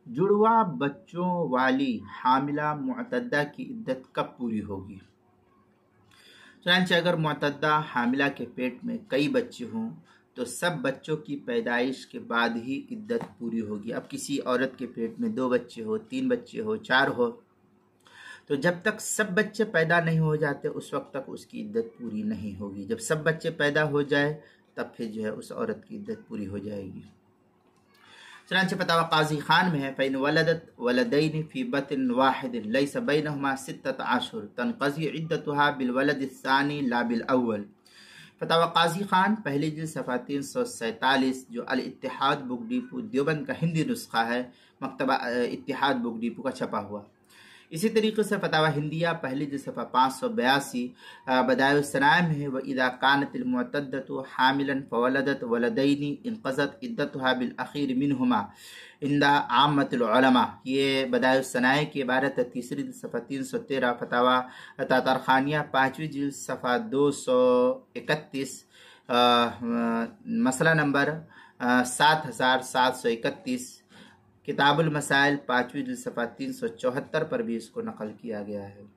جڑواں بچوں والی حاملہ معتدہ کی عدت کب پوری ہوگی؟ چنانچہ اگر معتدہ حاملہ کے پیٹ میں کئی بچے ہوں تو سب بچوں کی پیدائش کے بعد ہی عدت پوری ہوگی۔ اب کسی عورت کے پیٹ میں 2 بچے ہو، 3 بچے ہو، 4 ہو، تو جب تک سب بچے پیدا نہیں ہو جاتے اس وقت تک اس کی عدت پوری نہیں ہوگی۔ جب سب بچے پیدا ہو جائے تب پھر جو ہے اس عورت کی عدت پوری ہو جائے گی۔ چنانچہ فتاوی قاضی خان میں ہے فَإِنْ وَلَدَتْ وَلَدَيْنِ فِي بَطْنٍ وَاحِدٍ لَيْسَ بَيْنَهُمَا 6 أشهر تنقضي عدتها بالولد الثاني لا بالأول۔ فتاوی قاضی خان پہلی جلد صفحہ 347 جو الاتحاد بک ڈیپو دیوبند کا ہندی نسخہ ہے، مکتبہ اتحاد بک ڈیپو کا چھپا ہوا۔ اسی طریقے سے فتاوی ہندیہ پہلی جلد صفحہ 582 بدائع الصنائع میں ہے وَإِذَا كَانَتِ الْمُعْتَدَّةُ حَامِلًا فَوَلَدَتْ وَلَدَيْنِ انقضت عدتها بالأخير منهما عند عامة العلماء۔ یہ بدائع الصنائع کی عبارت ہے، تیسری جلد صفحہ 313، فتاوی تاتارخانیہ 5ویں جلد صفحہ 231، مسئلہ نمبر 7731، کتاب المسائل 5ویں جلد صفحہ 374 پر بھی اس کو نقل کیا گیا ہے۔